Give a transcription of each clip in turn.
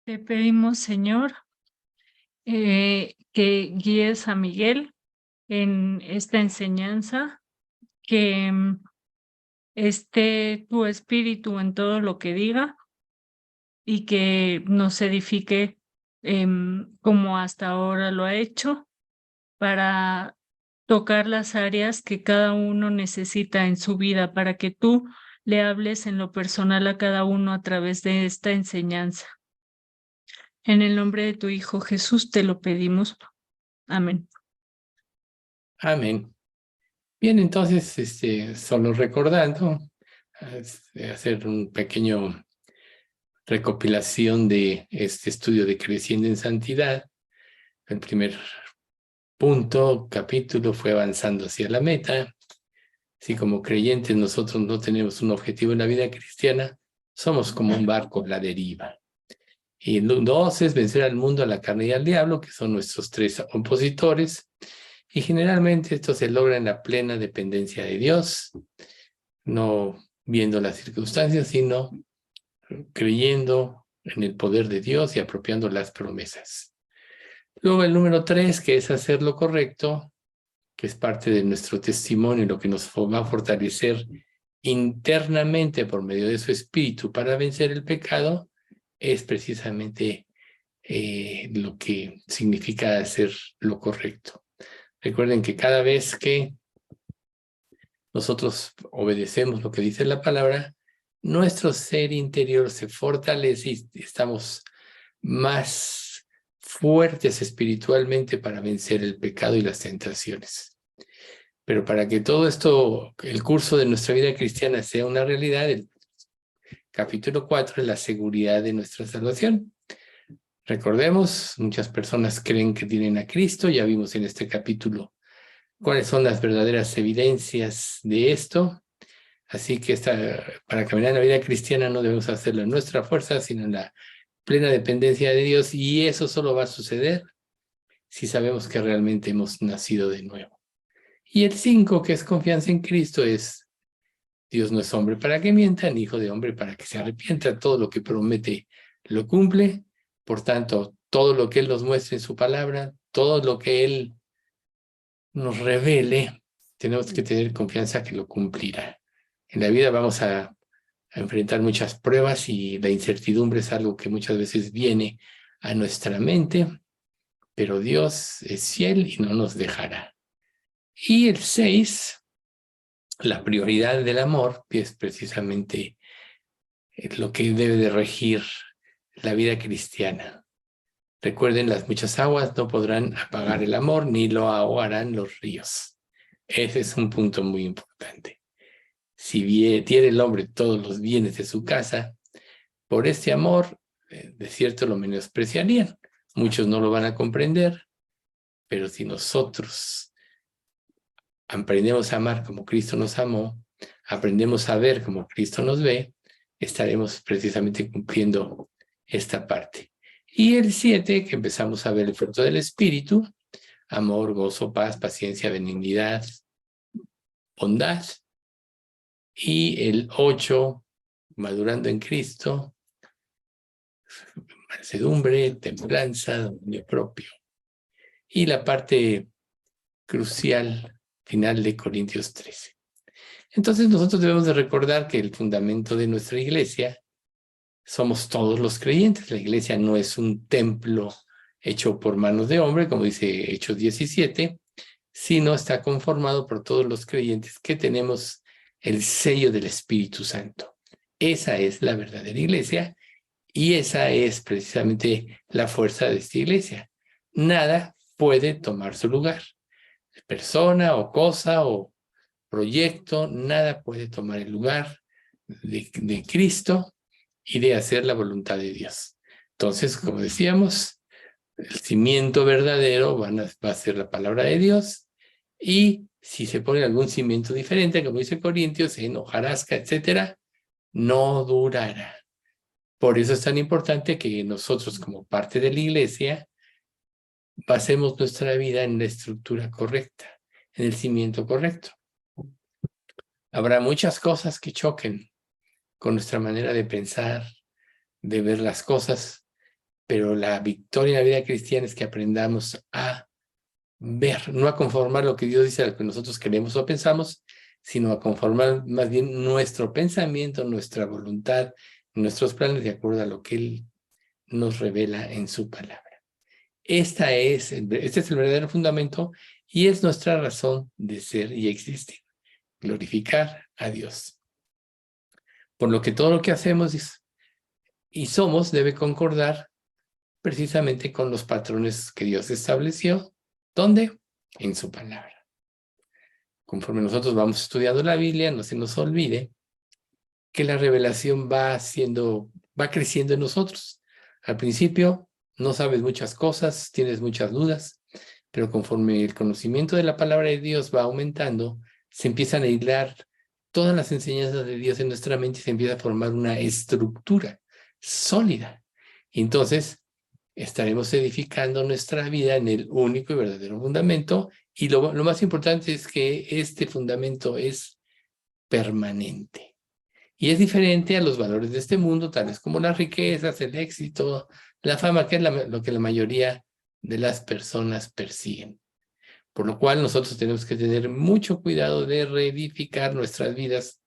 Te pedimos, Señor, que guíes a Miguel en esta enseñanza, que esté tu espíritu en todo lo que diga y que nos edifique como hasta ahora lo ha hecho para tocar las áreas que cada uno necesita en su vida, para que tú le hables en lo personal a cada uno a través de esta enseñanza. En el nombre de tu Hijo Jesús te lo pedimos. Amén. Amén. Bien, entonces, solo recordando, hacer un pequeño recopilación de este estudio de Creciendo en Santidad. El primer capítulo fue avanzando hacia la meta. Si como creyentes nosotros no tenemos un objetivo en la vida cristiana, somos como un barco a la deriva. Y 2 es vencer al mundo, a la carne y al diablo, que son nuestros 3 opositores. Y generalmente esto se logra en la plena dependencia de Dios, no viendo las circunstancias, sino creyendo en el poder de Dios y apropiando las promesas. Luego el número 3, que es hacer lo correcto, que es parte de nuestro testimonio, lo que nos va a fortalecer internamente por medio de su espíritu para vencer el pecado, es precisamente lo que significa hacer lo correcto. Recuerden que cada vez que nosotros obedecemos lo que dice la palabra, nuestro ser interior se fortalece y estamos más fuertes espiritualmente para vencer el pecado y las tentaciones. Pero para que todo esto, el curso de nuestra vida cristiana sea una realidad, el capítulo 4 es la seguridad de nuestra salvación. Recordemos, muchas personas creen que tienen a Cristo, ya vimos en este capítulo cuáles son las verdaderas evidencias de esto. Así que para caminar en la vida cristiana no debemos hacerlo en nuestra fuerza, sino en la plena dependencia de Dios, y eso solo va a suceder si sabemos que realmente hemos nacido de nuevo. Y el 5, que es confianza en Cristo, es Dios no es hombre para que mienta, ni hijo de hombre para que se arrepienta. Todo lo que promete lo cumple. Por tanto, todo lo que Él nos muestre en su palabra, todo lo que Él nos revele, tenemos que tener confianza que lo cumplirá. En la vida vamos a enfrentar muchas pruebas y la incertidumbre es algo que muchas veces viene a nuestra mente, pero Dios es fiel y no nos dejará. Y el 6, la prioridad del amor, que es precisamente lo que debe de regir la vida cristiana. Recuerden, las muchas aguas no podrán apagar el amor, ni lo ahogarán los ríos. Ese es un punto muy importante. Si tiene el hombre todos los bienes de su casa, por este amor, de cierto lo menospreciarían. Muchos no lo van a comprender, pero si nosotros aprendemos a amar como Cristo nos amó, aprendemos a ver como Cristo nos ve, estaremos precisamente cumpliendo esta parte. Y el 7, que empezamos a ver el fruto del Espíritu: amor, gozo, paz, paciencia, benignidad, bondad. Y el 8, madurando en Cristo, mansedumbre, templanza, dominio propio. Y la parte crucial final de Corintios 13. Entonces nosotros debemos de recordar que el fundamento de nuestra iglesia somos todos los creyentes. La iglesia no es un templo hecho por manos de hombre, como dice Hechos 17, sino está conformado por todos los creyentes que tenemos el sello del Espíritu Santo. Esa es la verdadera iglesia y esa es precisamente la fuerza de esta iglesia. Nada puede tomar su lugar. Persona o cosa o proyecto, nada puede tomar el lugar de Cristo y de hacer la voluntad de Dios. Entonces, como decíamos, el cimiento verdadero va a ser la palabra de Dios, y si se pone algún cimiento diferente, como dice Corintios, en hojarasca, etcétera, no durará. Por eso es tan importante que nosotros, como parte de la iglesia, basemos nuestra vida en la estructura correcta, en el cimiento correcto. Habrá muchas cosas que choquen con nuestra manera de pensar, de ver las cosas, pero la victoria en la vida cristiana es que aprendamos a ver, no a conformar lo que Dios dice a lo que nosotros queremos o pensamos, sino a conformar más bien nuestro pensamiento, nuestra voluntad, nuestros planes de acuerdo a lo que Él nos revela en su palabra. Este es el verdadero fundamento y es nuestra razón de ser y existir, glorificar a Dios. Por lo que todo lo que hacemos y somos debe concordar precisamente con los patrones que Dios estableció. ¿Dónde? En su palabra. Conforme nosotros vamos estudiando la Biblia, no se nos olvide que la revelación va creciendo en nosotros. Al principio no sabes muchas cosas, tienes muchas dudas, pero conforme el conocimiento de la palabra de Dios va aumentando, se empiezan a hilar todas las enseñanzas de Dios en nuestra mente y se empieza a formar una estructura sólida. Y entonces estaremos edificando nuestra vida en el único y verdadero fundamento, y lo más importante es que este fundamento es permanente. Y es diferente a los valores de este mundo, tales como las riquezas, el éxito, la fama, que es lo que la mayoría de las personas persiguen. Por lo cual nosotros tenemos que tener mucho cuidado de reedificar nuestras vidas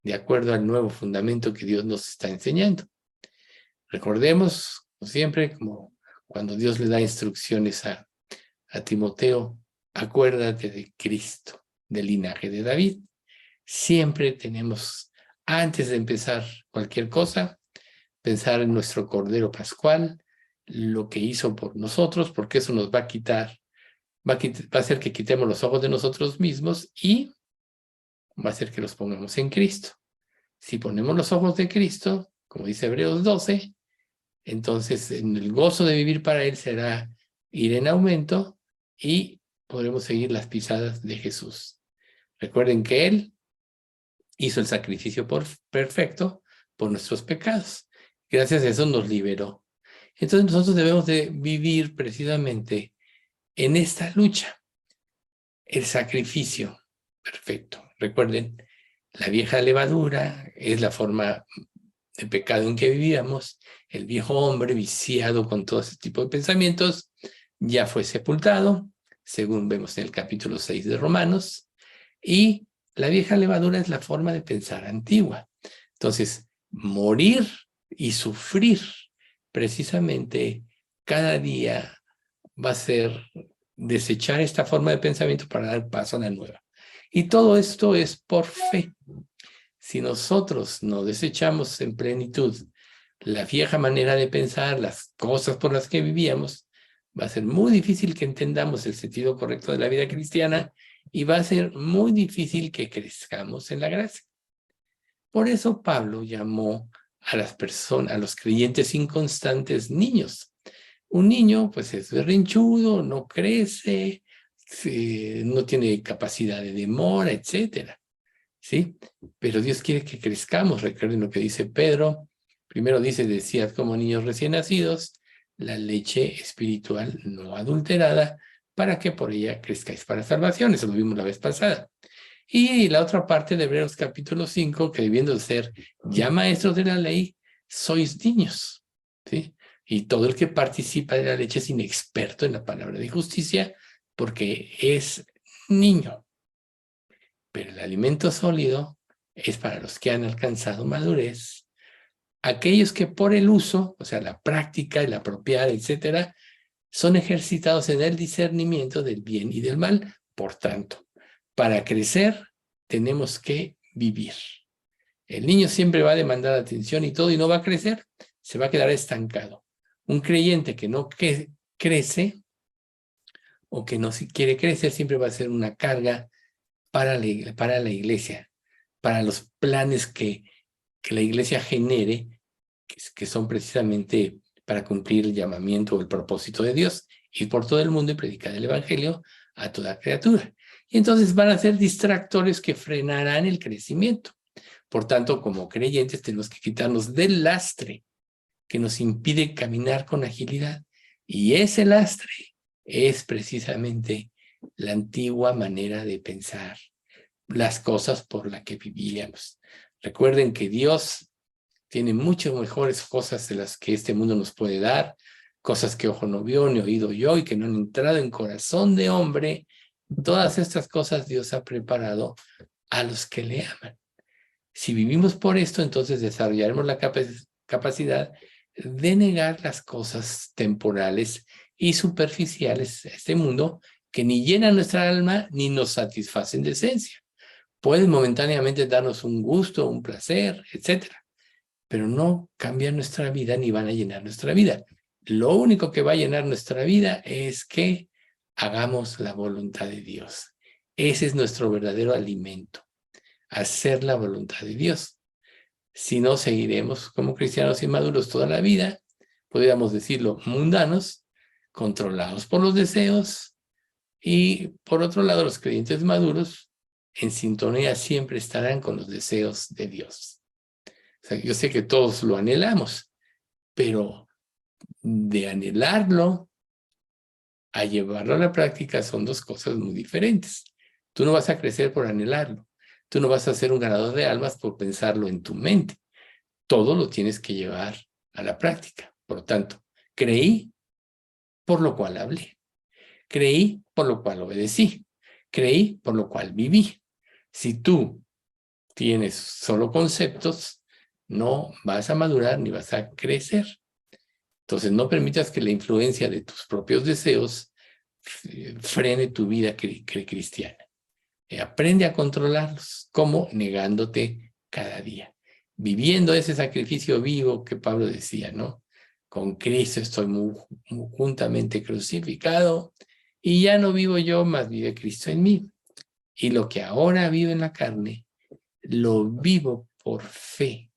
de acuerdo al nuevo fundamento que Dios nos está enseñando. Recordemos, como siempre, como cuando Dios le da instrucciones a Timoteo, acuérdate de Cristo, del linaje de David. Siempre tenemos, antes de empezar cualquier cosa, pensar en nuestro Cordero Pascual, lo que hizo por nosotros, porque eso nos va a quitar, va a hacer que quitemos los ojos de nosotros mismos y va a hacer que los pongamos en Cristo. Si ponemos los ojos de Cristo, como dice Hebreos 12, entonces en el gozo de vivir para Él será ir en aumento y podremos seguir las pisadas de Jesús. Recuerden que Él hizo el sacrificio perfecto por nuestros pecados. Gracias a eso nos liberó. Entonces nosotros debemos de vivir precisamente en esta lucha. El sacrificio perfecto. Recuerden, la vieja levadura es la forma de pecado en que vivíamos. El viejo hombre viciado con todo ese tipo de pensamientos ya fue sepultado, según vemos en el capítulo 6 de Romanos, y la vieja levadura es la forma de pensar antigua. Entonces, morir y sufrir precisamente cada día va a ser desechar esta forma de pensamiento para dar paso a la nueva. Y todo esto es por fe. Si nosotros no desechamos en plenitud la vieja manera de pensar, las cosas por las que vivíamos, va a ser muy difícil que entendamos el sentido correcto de la vida cristiana y va a ser muy difícil que crezcamos en la gracia. Por eso Pablo llamó a las personas, a los creyentes inconstantes, niños. Un niño, pues es berrinchudo, no crece, no tiene capacidad de demora, etcétera. ¿Sí? Pero Dios quiere que crezcamos. Recuerden lo que dice Pedro. Primero dice, decíad como niños recién nacidos, la leche espiritual no adulterada, para que por ella crezcáis para salvación. Eso lo vimos la vez pasada. Y la otra parte de Hebreos capítulo 5, que debiendo ser ya maestros de la ley, sois niños. ¿Sí? Y todo el que participa de la leche es inexperto en la palabra de justicia, porque es niño. Pero el alimento sólido es para los que han alcanzado madurez, aquellos que por el uso, o sea, la práctica, el apropiar, etcétera, son ejercitados en el discernimiento del bien y del mal. Por tanto, para crecer tenemos que vivir. El niño siempre va a demandar atención y todo y no va a crecer, se va a quedar estancado. Un creyente que no crece o que no quiere crecer siempre va a ser una carga para la iglesia, para los planes que la iglesia genere, que son precisamente para cumplir el llamamiento o el propósito de Dios, ir por todo el mundo y predicar el evangelio a toda criatura. Y entonces van a ser distractores que frenarán el crecimiento. Por tanto, como creyentes tenemos que quitarnos del lastre que nos impide caminar con agilidad. Y ese lastre es precisamente la antigua manera de pensar las cosas por las que vivíamos. Recuerden que Dios tiene muchas mejores cosas de las que este mundo nos puede dar, cosas que ojo no vio, ni oído yo, y que no han entrado en corazón de hombre. Todas estas cosas Dios ha preparado a los que le aman. Si vivimos por esto, entonces desarrollaremos la capacidad de negar las cosas temporales y superficiales de este mundo que ni llenan nuestra alma ni nos satisfacen de esencia. Pueden momentáneamente darnos un gusto, un placer, etcétera, pero no cambian nuestra vida ni van a llenar nuestra vida. Lo único que va a llenar nuestra vida es que hagamos la voluntad de Dios. Ese es nuestro verdadero alimento, hacer la voluntad de Dios. Si no, seguiremos como cristianos inmaduros toda la vida, podríamos decirlo, mundanos, controlados por los deseos, y por otro lado, los creyentes maduros en sintonía siempre estarán con los deseos de Dios. O sea, yo sé que todos lo anhelamos, pero de anhelarlo a llevarlo a la práctica son dos cosas muy diferentes. Tú no vas a crecer por anhelarlo. Tú no vas a ser un ganador de almas por pensarlo en tu mente. Todo lo tienes que llevar a la práctica. Por lo tanto, creí, por lo cual hablé. Creí, por lo cual obedecí. Creí, por lo cual viví. Si tú tienes solo conceptos, no vas a madurar ni vas a crecer. Entonces, no permitas que la influencia de tus propios deseos frene tu vida cristiana. Aprende a controlarlos. ¿Cómo? Negándote cada día. Viviendo ese sacrificio vivo que Pablo decía, ¿no? Con Cristo estoy muy juntamente crucificado y ya no vivo yo, mas vive Cristo en mí. Y lo que ahora vivo en la carne, lo vivo por fe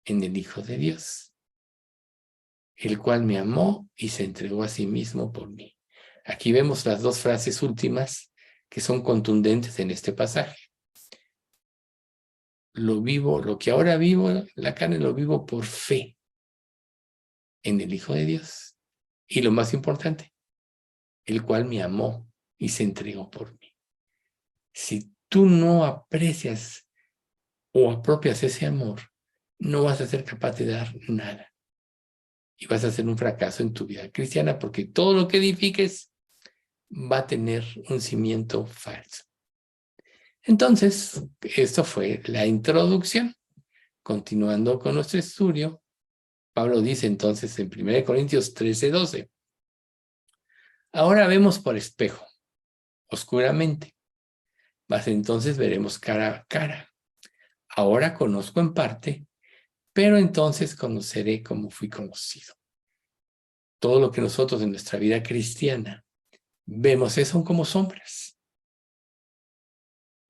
en el Hijo de Dios, el cual me amó y se entregó a sí mismo por mí. Aquí vemos las dos frases últimas que son contundentes en este pasaje. Lo vivo, lo que ahora vivo en la carne, lo vivo por fe en el Hijo de Dios. Y lo más importante, el cual me amó y se entregó por mí. Si tú no aprecias o apropias ese amor, no vas a ser capaz de dar nada. Y vas a hacer un fracaso en tu vida cristiana porque todo lo que edifiques va a tener un cimiento falso. Entonces, esto fue la introducción. Continuando con nuestro estudio, Pablo dice entonces en 1 Corintios 13:12, ahora vemos por espejo, oscuramente, mas entonces veremos cara a cara. Ahora conozco en parte, pero entonces conoceré como fui conocido. Todo lo que nosotros en nuestra vida cristiana vemos son como sombras,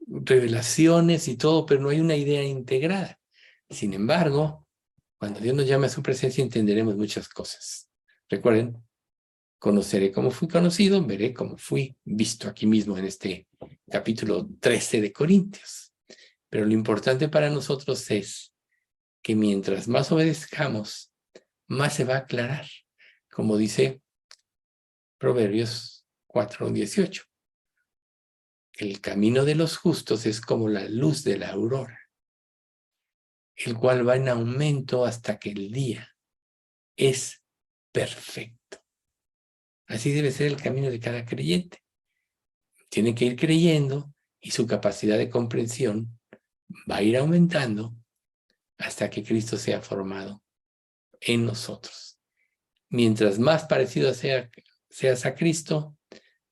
revelaciones y todo, pero no hay una idea integrada. Sin embargo, cuando Dios nos llame a su presencia entenderemos muchas cosas. Recuerden, conoceré cómo fui conocido, veré cómo fui visto aquí mismo en este capítulo 13 de Corintios. Pero lo importante para nosotros es que mientras más obedezcamos, más se va a aclarar. Como dice Proverbios 4:18. El camino de los justos es como la luz de la aurora, el cual va en aumento hasta que el día es perfecto. Así debe ser el camino de cada creyente. Tiene que ir creyendo y su capacidad de comprensión va a ir aumentando hasta que Cristo sea formado en nosotros. Mientras más parecido seas a Cristo,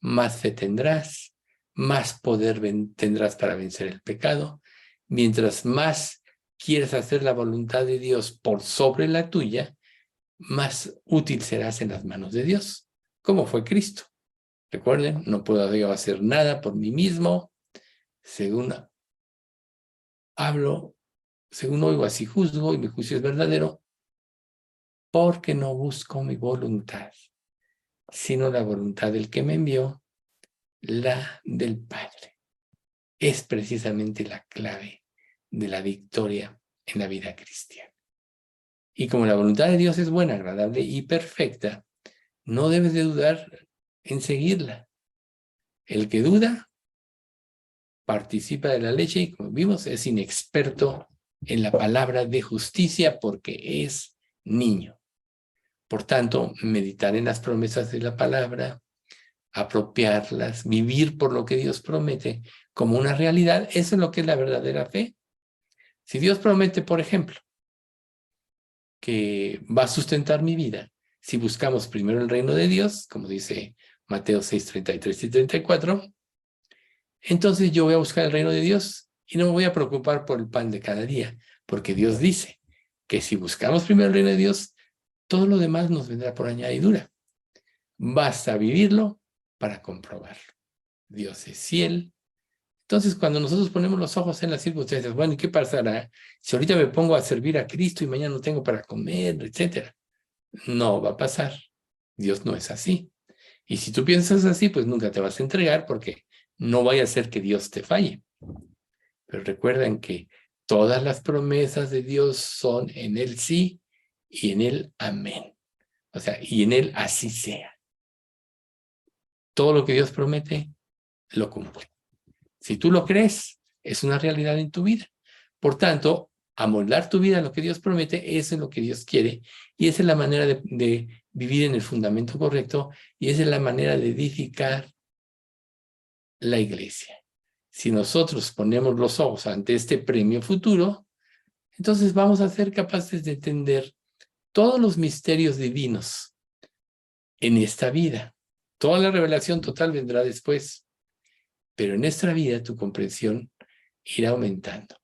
más fe tendrás, más poder tendrás para vencer el pecado. Mientras más quieres hacer la voluntad de Dios por sobre la tuya, más útil serás en las manos de Dios, como fue Cristo. Recuerden, no puedo yo hacer nada por mí mismo, según hablo, según oigo, así juzgo, y mi juicio es verdadero, porque no busco mi voluntad, sino la voluntad del que me envió, la del Padre. Es precisamente la clave de la victoria en la vida cristiana. Y como la voluntad de Dios es buena, agradable y perfecta, no debes de dudar en seguirla. El que duda participa de la leche y, como vimos, es inexperto en la palabra de justicia porque es niño. Por tanto, meditar en las promesas de la palabra, apropiarlas, vivir por lo que Dios promete como una realidad, eso es lo que es la verdadera fe. Si Dios promete, por ejemplo, que va a sustentar mi vida, si buscamos primero el reino de Dios, como dice Mateo 6, 33 y 34, entonces yo voy a buscar el reino de Dios y no me voy a preocupar por el pan de cada día, porque Dios dice que si buscamos primero el reino de Dios, todo lo demás nos vendrá por añadidura. Basta vivirlo para comprobarlo. Dios es fiel. Entonces, cuando nosotros ponemos los ojos en las circunstancias, bueno, ¿y qué pasará si ahorita me pongo a servir a Cristo y mañana no tengo para comer, etcétera? No va a pasar. Dios no es así. Y si tú piensas así, pues nunca te vas a entregar porque no vaya a ser que Dios te falle. Pero recuerden que todas las promesas de Dios son en el sí y en el amén. O sea, y en el así sea. Todo lo que Dios promete, lo cumple. Si tú lo crees, es una realidad en tu vida. Por tanto, amoldar tu vida a lo que Dios promete, eso es lo que Dios quiere. Y esa es la manera de vivir en el fundamento correcto y esa es la manera de edificar la iglesia. Si nosotros ponemos los ojos ante este premio futuro, entonces vamos a ser capaces de entender todos los misterios divinos en esta vida. Toda la revelación total vendrá después, pero en nuestra vida tu comprensión irá aumentando.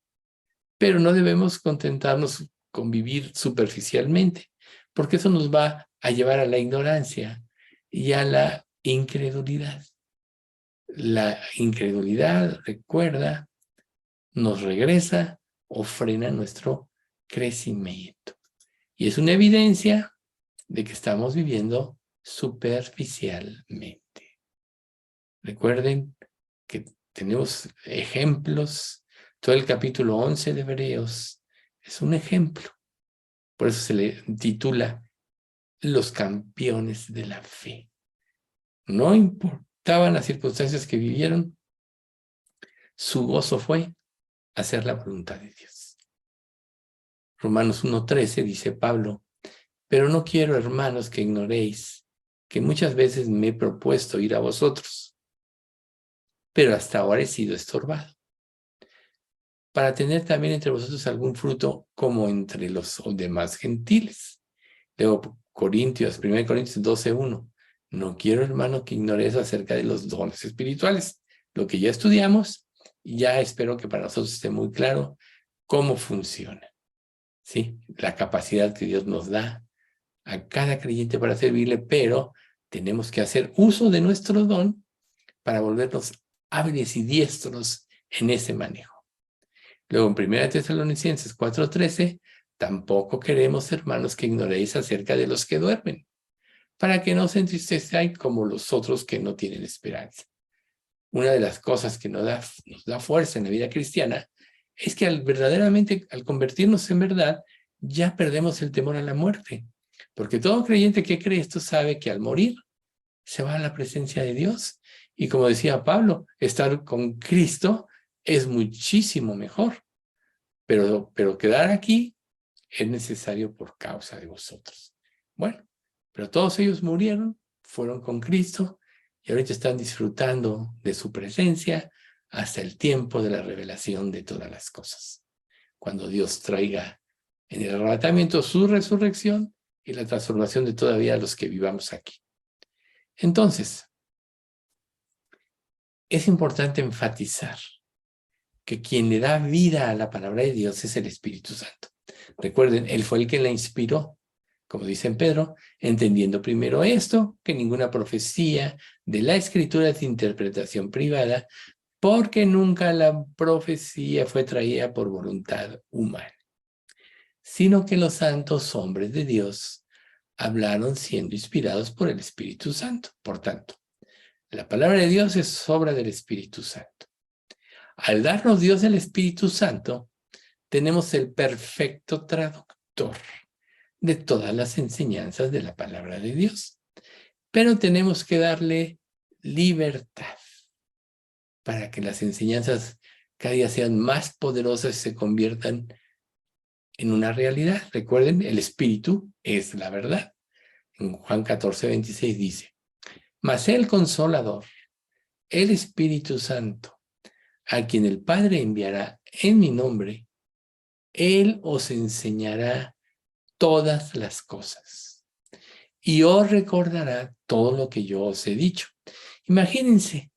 Pero no debemos contentarnos con vivir superficialmente, porque eso nos va a llevar a la ignorancia y a la incredulidad. La incredulidad, recuerda, nos regresa o frena nuestro crecimiento. Y es una evidencia de que estamos viviendo superficialmente. Recuerden que tenemos ejemplos. Todo el capítulo 11 de Hebreos es un ejemplo. Por eso se le titula Los campeones de la fe. No importaban las circunstancias que vivieron, su gozo fue hacer la voluntad de Dios. Romanos 1:13 dice Pablo, pero no quiero, hermanos, que ignoréis que muchas veces me he propuesto ir a vosotros, pero hasta ahora he sido estorbado, para tener también entre vosotros algún fruto como entre los demás gentiles. Luego 1 Corintios 12:1. No quiero, hermano, que ignoréis acerca de los dones espirituales. Lo que ya estudiamos, ya espero que para nosotros esté muy claro cómo funciona. ¿Sí? La capacidad que Dios nos da a cada creyente para servirle, pero tenemos que hacer uso de nuestro don para volvernos hábiles y diestros en ese manejo. Luego en 1 Tesalonicenses 4:13, tampoco queremos, hermanos, que ignoréis acerca de los que duermen, para que no se entristezcan como los otros que no tienen esperanza. Una de las cosas que nos da fuerza en la vida cristiana es que verdaderamente al convertirnos en verdad, ya perdemos el temor a la muerte. Porque todo creyente que cree esto sabe que al morir se va a la presencia de Dios. Y como decía Pablo, estar con Cristo es muchísimo mejor. Pero quedar aquí es necesario por causa de vosotros. Bueno, pero todos ellos murieron, fueron con Cristo y ahorita están disfrutando de su presencia hasta el tiempo de la revelación de todas las cosas. Cuando Dios traiga en el arrebatamiento su resurrección y la transformación de todavía los que vivamos aquí. Entonces, es importante enfatizar que quien le da vida a la palabra de Dios es el Espíritu Santo. Recuerden, Él fue el que la inspiró, como dice en Pedro, entendiendo primero esto, que ninguna profecía de la Escritura es de interpretación privada, porque nunca la profecía fue traída por voluntad humana, sino que los santos hombres de Dios hablaron siendo inspirados por el Espíritu Santo. Por tanto, la palabra de Dios es obra del Espíritu Santo. Al darnos Dios el Espíritu Santo, tenemos el perfecto traductor de todas las enseñanzas de la palabra de Dios. Pero tenemos que darle libertad para que las enseñanzas cada día sean más poderosas y se conviertan en una realidad. Recuerden, el Espíritu es la verdad. En Juan 14:26 dice, mas el Consolador, el Espíritu Santo, a quien el Padre enviará en mi nombre, Él os enseñará todas las cosas y os recordará todo lo que yo os he dicho. Imagínense,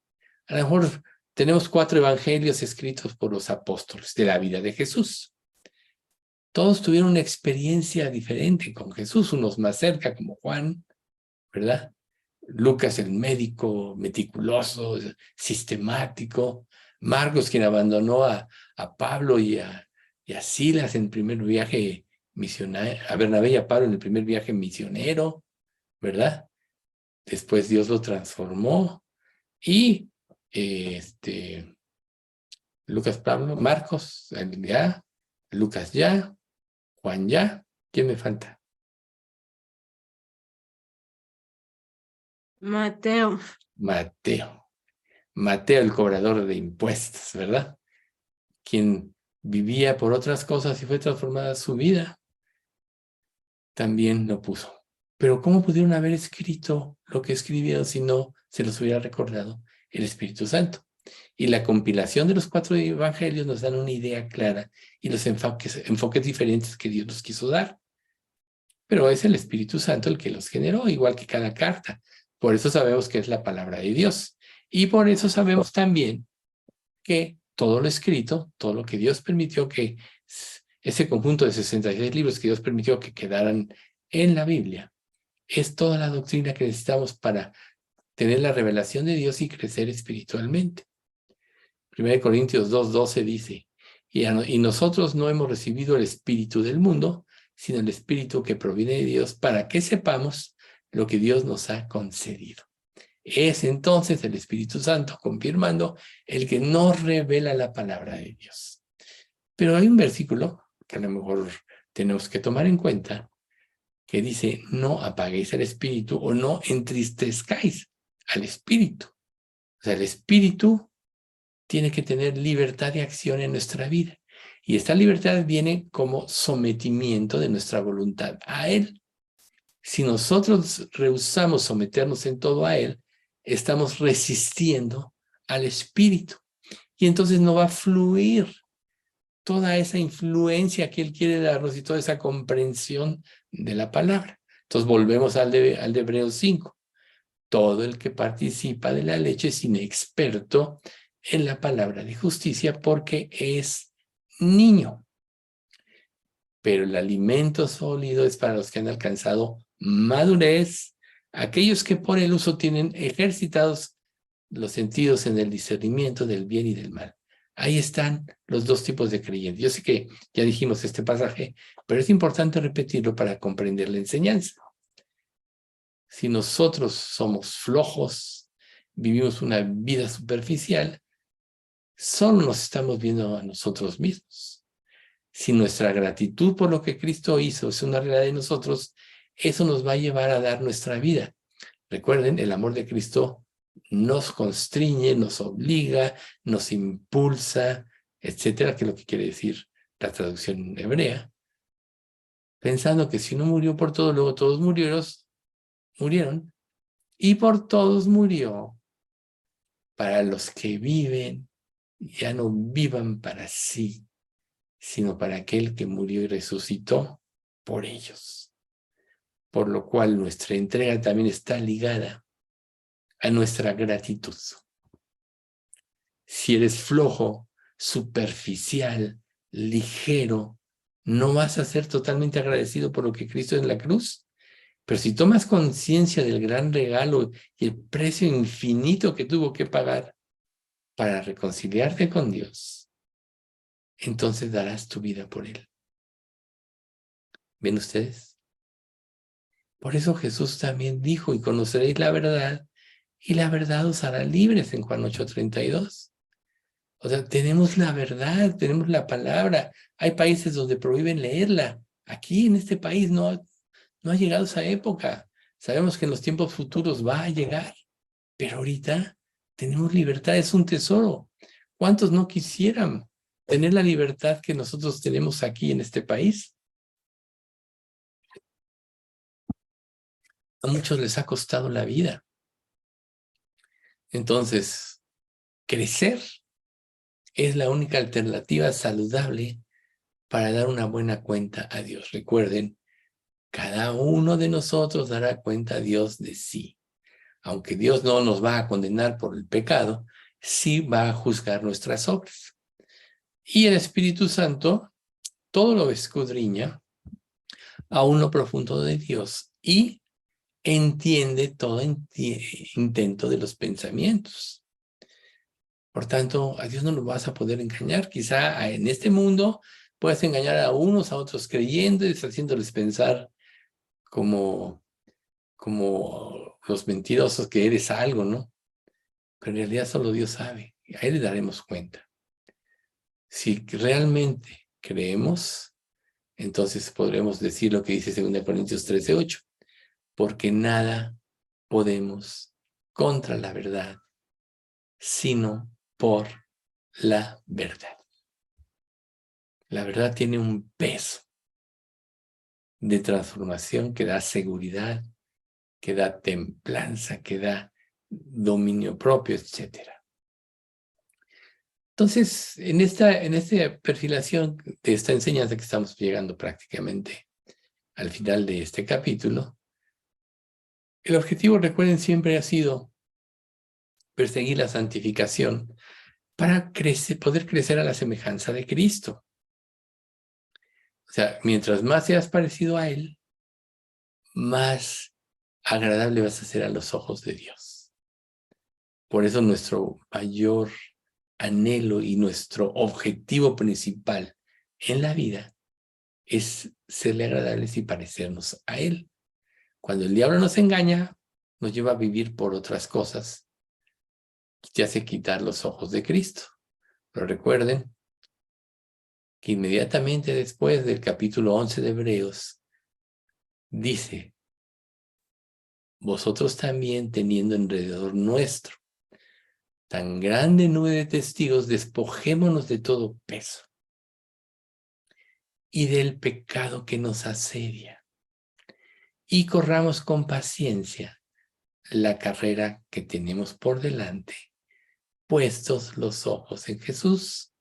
a lo mejor tenemos 4 evangelios escritos por los apóstoles de la vida de Jesús. Todos tuvieron una experiencia diferente con Jesús, unos más cerca como Juan, ¿verdad? Lucas el médico, meticuloso, sistemático. Marcos quien abandonó a Pablo y a Silas en el primer viaje misionero, a Bernabé y a Pablo en el primer viaje misionero, ¿verdad? Después Dios lo transformó y Marcos ya, Lucas ya, Juan ya. ¿Quién me falta? Mateo. Mateo, el cobrador de impuestos, ¿verdad? Quien vivía por otras cosas y fue transformada su vida, también lo puso. Pero ¿cómo pudieron haber escrito lo que escribieron si no se los hubiera recordado el Espíritu Santo? Y la compilación de los 4 evangelios nos dan una idea clara y los enfoques diferentes que Dios nos quiso dar. Pero es el Espíritu Santo el que los generó, igual que cada carta. Por eso sabemos que es la palabra de Dios. Y por eso sabemos también que todo lo escrito, todo lo que Dios permitió que ese conjunto de 66 libros que Dios permitió que quedaran en la Biblia, es toda la doctrina que necesitamos para tener la revelación de Dios y crecer espiritualmente. 1 Corintios 2:12 dice, y nosotros no hemos recibido el espíritu del mundo, sino el espíritu que proviene de Dios, para que sepamos lo que Dios nos ha concedido. Es entonces el Espíritu Santo confirmando el que nos revela la palabra de Dios. Pero hay un versículo que a lo mejor tenemos que tomar en cuenta, que dice, no apaguéis el espíritu o no entristezcáis al espíritu. O sea, el espíritu tiene que tener libertad de acción en nuestra vida. Y esta libertad viene como sometimiento de nuestra voluntad a Él. Si nosotros rehusamos someternos en todo a Él, estamos resistiendo al Espíritu. Y entonces no va a fluir toda esa influencia que Él quiere darnos y toda esa comprensión de la palabra. Entonces volvemos al de Hebreos 5. Todo el que participa de la leche es inexperto en la palabra de justicia porque es niño. Pero el alimento sólido es para los que han alcanzado madurez, aquellos que por el uso tienen ejercitados los sentidos en el discernimiento del bien y del mal. Ahí están los 2 tipos de creyentes. Yo sé que ya dijimos este pasaje, pero es importante repetirlo para comprender la enseñanza. Si nosotros somos flojos, vivimos una vida superficial, solo nos estamos viendo a nosotros mismos. Si nuestra gratitud por lo que Cristo hizo es una realidad de nosotros, eso nos va a llevar a dar nuestra vida. Recuerden, el amor de Cristo nos constriñe, nos obliga, nos impulsa, etcétera, que es lo que quiere decir la traducción hebrea. Pensando que si uno murió por todos, luego todos murieron, y por todos murió, para los que viven, ya no vivan para sí, sino para aquel que murió y resucitó por ellos. Por lo cual nuestra entrega también está ligada a nuestra gratitud. Si eres flojo, superficial, ligero, no vas a ser totalmente agradecido por lo que Cristo en la cruz. Pero si tomas conciencia del gran regalo y el precio infinito que tuvo que pagar para reconciliarte con Dios, entonces darás tu vida por Él. ¿Ven ustedes? Por eso Jesús también dijo, y conoceréis la verdad, y la verdad os hará libres en Juan 8:32. O sea, tenemos la verdad, tenemos la palabra. Hay países donde prohíben leerla. Aquí en este país no ha llegado esa época. Sabemos que en los tiempos futuros va a llegar, pero ahorita tenemos libertad, es un tesoro. ¿Cuántos no quisieran tener la libertad que nosotros tenemos aquí en este país. A muchos les ha costado la vida. Entonces, crecer es la única alternativa saludable para dar una buena cuenta a Dios. Recuerden, cada uno de nosotros dará cuenta a Dios de sí. Aunque Dios no nos va a condenar por el pecado, sí va a juzgar nuestras obras. Y el Espíritu Santo todo lo escudriña a lo profundo de Dios y entiende todo intento de los pensamientos. Por tanto, a Dios no lo vas a poder engañar. Quizá en este mundo puedes engañar a unos, a otros creyentes, haciéndoles pensar como los mentirosos que eres algo, ¿no? Pero en realidad solo Dios sabe. Y ahí le daremos cuenta. Si realmente creemos, entonces podremos decir lo que dice 2 Corintios 13:8. Porque nada podemos contra la verdad, sino por la verdad. La verdad tiene un peso de transformación que da seguridad, que da templanza, que da dominio propio, etc. Entonces, en esta perfilación de esta enseñanza que estamos llegando prácticamente al final de este capítulo, el objetivo, recuerden, siempre ha sido perseguir la santificación para poder crecer a la semejanza de Cristo. O sea, mientras más seas parecido a Él, más agradable vas a ser a los ojos de Dios. Por eso nuestro mayor anhelo y nuestro objetivo principal en la vida es serle agradables y parecernos a Él. Cuando el diablo nos engaña, nos lleva a vivir por otras cosas, te hace quitar los ojos de Cristo. Pero recuerden que inmediatamente después del capítulo 11 de Hebreos, dice, vosotros también teniendo alrededor nuestro tan grande nube de testigos, despojémonos de todo peso y del pecado que nos asedia y corramos con paciencia la carrera que tenemos por delante, puestos los ojos en Jesús,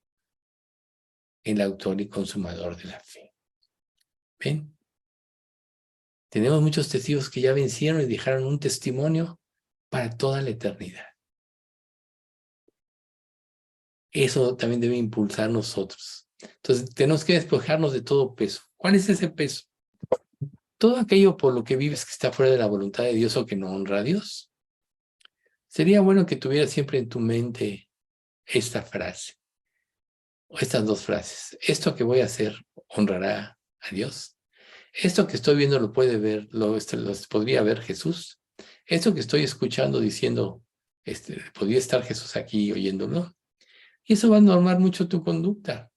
el autor y consumador de la fe. ¿Ven? Tenemos muchos testigos que ya vencieron y dejaron un testimonio para toda la eternidad. Eso también debe impulsar nosotros. Entonces, tenemos que despojarnos de todo peso. ¿Cuál es ese peso? Todo aquello por lo que vives que está fuera de la voluntad de Dios o que no honra a Dios. Sería bueno que tuvieras siempre en tu mente esta frase, o estas dos frases. Esto que voy a hacer honrará a Dios. Esto que estoy viendo lo puede ver, lo podría ver Jesús. Esto que estoy escuchando diciendo, podría estar Jesús aquí oyéndolo. Y eso va a normar mucho tu conducta.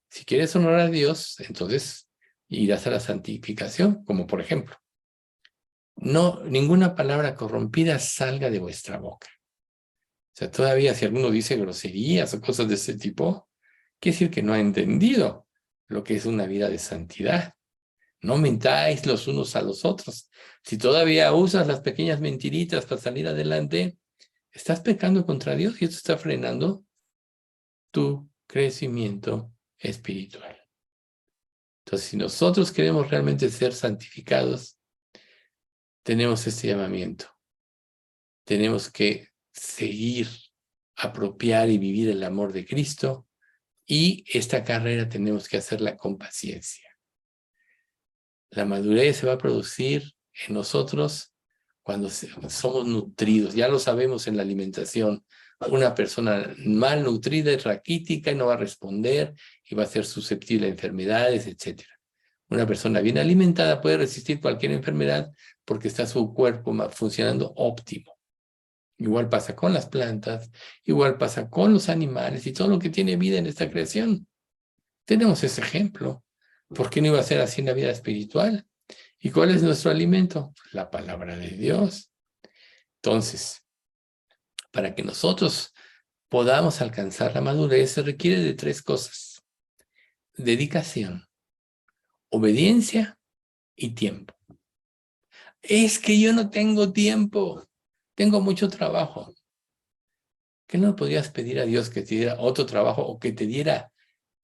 Si quieres honrar a Dios, entonces irás a la santificación, como por ejemplo, no, ninguna palabra corrompida salga de vuestra boca. O sea, todavía si alguno dice groserías o cosas de ese tipo, quiere decir que no ha entendido lo que es una vida de santidad. No mintáis los unos a los otros. Si todavía usas las pequeñas mentiritas para salir adelante, estás pecando contra Dios y esto está frenando tu crecimiento espiritual. Entonces, si nosotros queremos realmente ser santificados, tenemos este llamamiento. Tenemos que seguir, apropiar y vivir el amor de Cristo, y esta carrera tenemos que hacerla con paciencia. La madurez se va a producir en nosotros cuando somos nutridos. Ya lo sabemos en la alimentación. Una persona mal nutrida es raquítica y no va a responder y va a ser susceptible a enfermedades, etc. Una persona bien alimentada puede resistir cualquier enfermedad porque está su cuerpo funcionando óptimo. Igual pasa con las plantas, igual pasa con los animales y todo lo que tiene vida en esta creación. Tenemos ese ejemplo. ¿Por qué no iba a ser así en la vida espiritual? ¿Y cuál es nuestro alimento? La palabra de Dios. Entonces, para que nosotros podamos alcanzar la madurez se requiere de 3 cosas: dedicación, obediencia y tiempo. Es que yo no tengo tiempo, tengo mucho trabajo. ¿Qué no podrías pedir a Dios que te diera otro trabajo o que te diera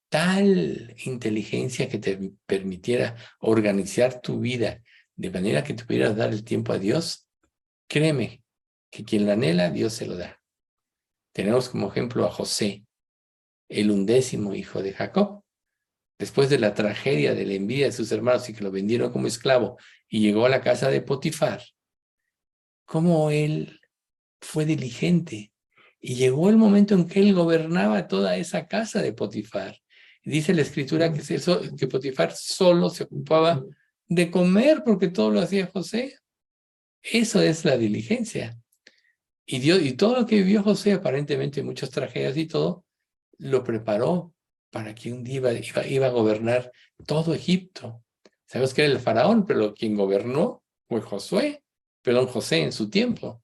tal inteligencia que te permitiera organizar tu vida de manera que te pudieras dar el tiempo a Dios? Créeme que quien lo anhela, Dios se lo da. Tenemos como ejemplo a José, el 11º hijo de Jacob. Después de la tragedia de la envidia de sus hermanos y que lo vendieron como esclavo y llegó a la casa de Potifar, cómo él fue diligente. Y llegó el momento en que él gobernaba toda esa casa de Potifar. Dice la escritura que Potifar solo se ocupaba de comer porque todo lo hacía José. Eso es la diligencia. Y Dios, y todo lo que vivió José, aparentemente muchas tragedias y todo, lo preparó para que un día iba a gobernar todo Egipto. Sabemos que era el faraón, pero quien gobernó fue José en su tiempo.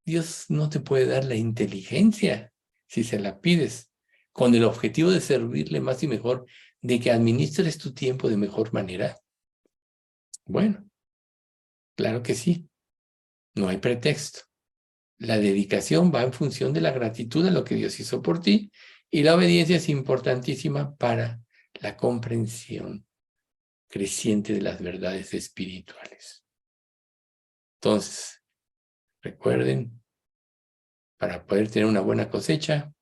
Dios no te puede dar la inteligencia si se la pides, con el objetivo de servirle más y mejor, de que administres tu tiempo de mejor manera. Bueno, claro que sí, no hay pretexto. La dedicación va en función de la gratitud a lo que Dios hizo por ti y la obediencia es importantísima para la comprensión creciente de las verdades espirituales. Entonces, recuerden, para poder tener una buena cosecha,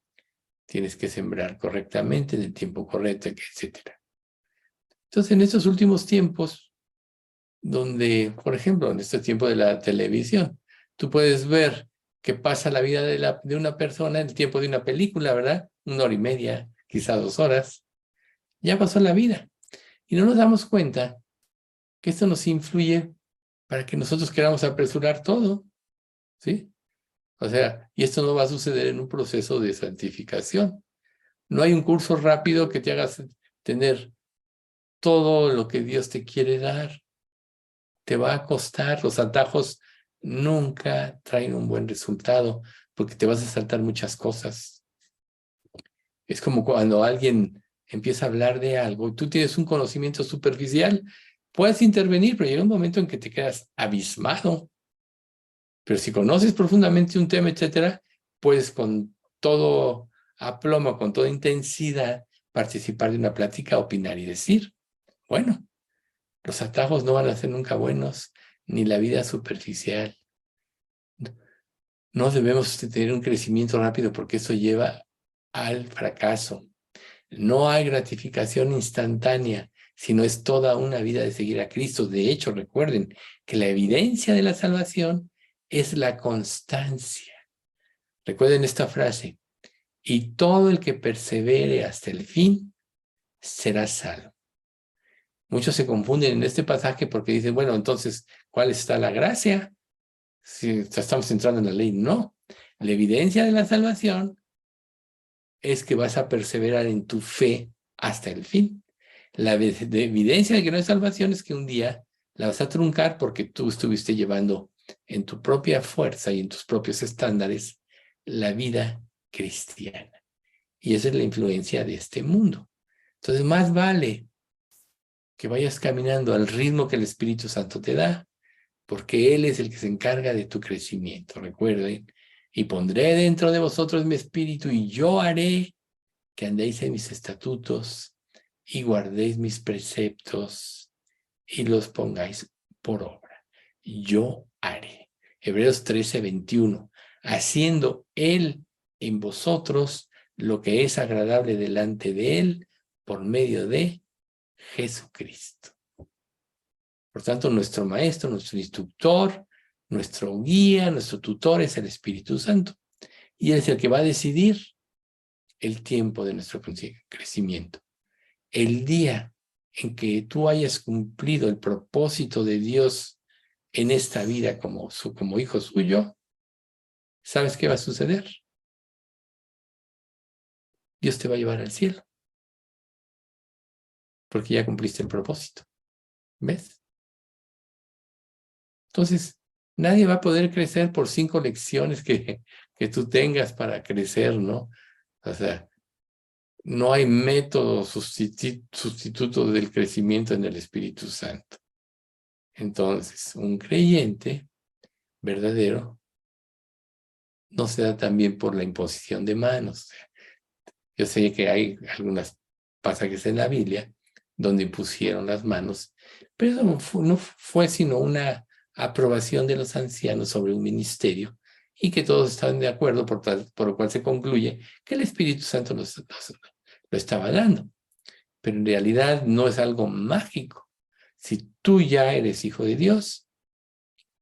tienes que sembrar correctamente, en el tiempo correcto, etc. Entonces, en estos últimos tiempos, donde, por ejemplo, en este tiempo de la televisión, tú puedes ver que pasa la vida de una persona en el tiempo de una película, ¿verdad? 1 hora y media, quizá 2 horas. Ya pasó la vida. Y no nos damos cuenta que esto nos influye para que nosotros queramos apresurar todo, ¿sí? O sea, y esto no va a suceder en un proceso de santificación. No hay un curso rápido que te haga tener todo lo que Dios te quiere dar. Te va a costar. Los atajos nunca traen un buen resultado porque te vas a saltar muchas cosas. Es como cuando alguien empieza a hablar de algo y tú tienes un conocimiento superficial, puedes intervenir, pero llega un momento en que te quedas abismado. Pero si conoces profundamente un tema, etcétera, puedes con todo aplomo, con toda intensidad, participar de una plática, opinar y decir, bueno, los atajos no van a ser nunca buenos, ni la vida superficial. No debemos tener un crecimiento rápido porque eso lleva al fracaso. No hay gratificación instantánea, sino es toda una vida de seguir a Cristo. De hecho, recuerden que la evidencia de la salvación es la constancia. Recuerden esta frase: y todo el que persevere hasta el fin será salvo. Muchos se confunden en este pasaje porque dicen, bueno, entonces, ¿cuál está la gracia? Si estamos entrando en la ley, no. La evidencia de la salvación es que vas a perseverar en tu fe hasta el fin. La evidencia de que no hay salvación es que un día la vas a truncar porque tú estuviste llevando en tu propia fuerza y en tus propios estándares la vida cristiana. Y esa es la influencia de este mundo. Entonces, más vale que vayas caminando al ritmo que el Espíritu Santo te da, porque Él es el que se encarga de tu crecimiento. Recuerden, y pondré dentro de vosotros mi espíritu y yo haré que andéis en mis estatutos y guardéis mis preceptos y los pongáis por obra. Yo haré. Hebreos 13:21. Haciendo Él en vosotros lo que es agradable delante de Él por medio de Jesucristo. Por tanto, nuestro maestro, nuestro instructor, nuestro guía, nuestro tutor es el Espíritu Santo. Y Él es el que va a decidir el tiempo de nuestro crecimiento. El día en que tú hayas cumplido el propósito de Dios en esta vida como hijo suyo, ¿sabes qué va a suceder? Dios te va a llevar al cielo, porque ya cumpliste el propósito. ¿Ves? Entonces, Nadie va a poder crecer por 5 lecciones que tú tengas para crecer, ¿no? O sea, no hay método sustituto del crecimiento en el Espíritu Santo. Entonces, un creyente verdadero no se da también por la imposición de manos. Yo sé que hay algunos pasajes en la Biblia donde impusieron las manos, pero eso no fue sino una aprobación de los ancianos sobre un ministerio y que todos estaban de acuerdo, por lo cual se concluye que el Espíritu Santo lo estaba dando. Pero en realidad no es algo mágico. Si tú ya eres hijo de Dios,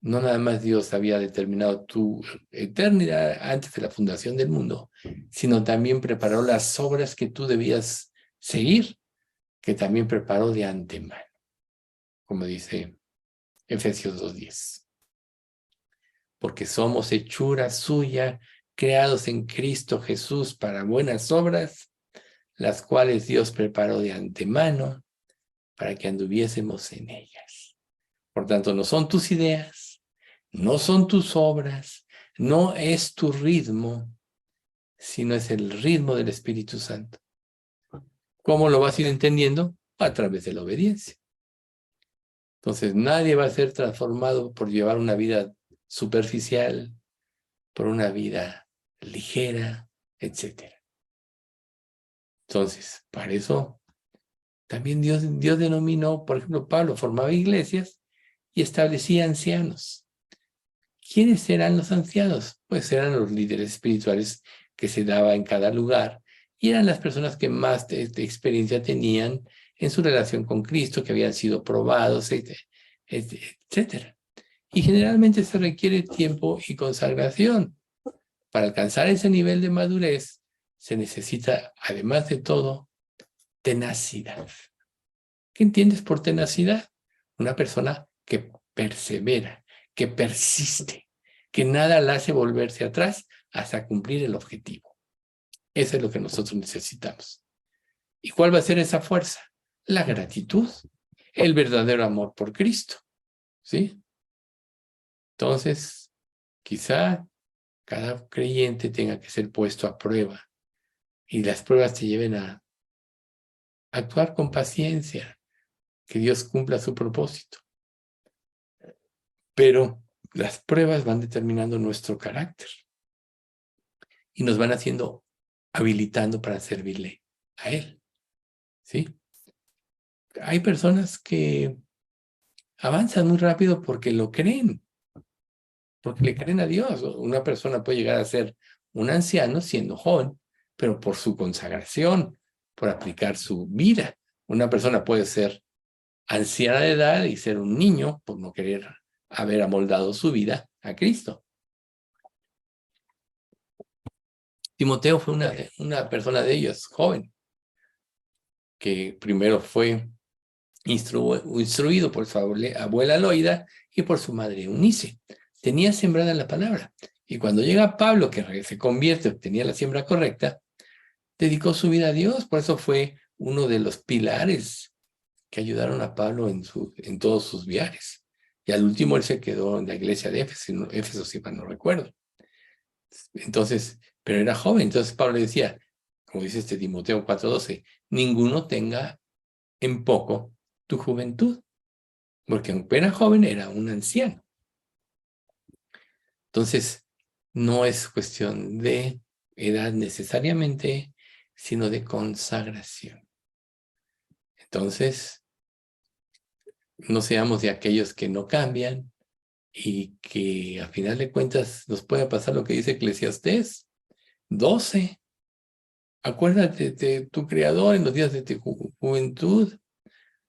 no nada más Dios había determinado tu eternidad antes de la fundación del mundo, sino también preparó las obras que tú debías seguir, que también preparó de antemano, como dice Efesios 2:10. Porque somos hechura suya, creados en Cristo Jesús para buenas obras, las cuales Dios preparó de antemano para que anduviésemos en ellas. Por tanto, no son tus ideas, no son tus obras, no es tu ritmo, sino es el ritmo del Espíritu Santo. ¿Cómo lo vas a ir entendiendo? A través de la obediencia. Entonces, nadie va a ser transformado por llevar una vida superficial, por una vida ligera, etc. Entonces, para eso, también Dios denominó, por ejemplo, Pablo formaba iglesias y establecía ancianos. ¿Quiénes eran los ancianos? Pues eran los líderes espirituales que se daba en cada lugar y eran las personas que más experiencia tenían en su relación con Cristo, que habían sido probados, etc. Y generalmente se requiere tiempo y consagración. Para alcanzar ese nivel de madurez se necesita, además de todo, tenacidad. ¿Qué entiendes por tenacidad? Una persona que persevera, que persiste, que nada la hace volverse atrás hasta cumplir el objetivo. Eso es lo que nosotros necesitamos. ¿Y cuál va a ser esa fuerza? La gratitud, el verdadero amor por Cristo, ¿sí? Entonces, quizá cada creyente tenga que ser puesto a prueba y las pruebas te lleven a actuar con paciencia, que Dios cumpla su propósito. Pero las pruebas van determinando nuestro carácter y nos van habilitando para servirle a Él, ¿sí? Hay personas que avanzan muy rápido porque lo creen, porque le creen a Dios. Una persona puede llegar a ser un anciano siendo joven, pero por su consagración, por aplicar su vida. Una persona puede ser anciana de edad y ser un niño por no querer haber amoldado su vida a Cristo. Timoteo fue una persona de ellos, joven, que primero fue instruido por su abuela Loida y por su madre Eunice. Tenía sembrada la palabra. Y cuando llega Pablo, que se convierte, tenía la siembra correcta, dedicó su vida a Dios. Por eso fue uno de los pilares que ayudaron a Pablo en todos sus viajes. Y al último él se quedó en la iglesia de Éfeso, si mal no recuerdo. Entonces, pero era joven. Entonces Pablo decía, como dice Timoteo 4:12, ninguno tenga en poco tu juventud, porque aunque era joven, era un anciano. Entonces, no es cuestión de edad necesariamente, sino de consagración. Entonces, no seamos de aquellos que no cambian y que a final de cuentas nos pueda pasar lo que dice Eclesiastés 12. Acuérdate de tu Creador en los días de tu juventud,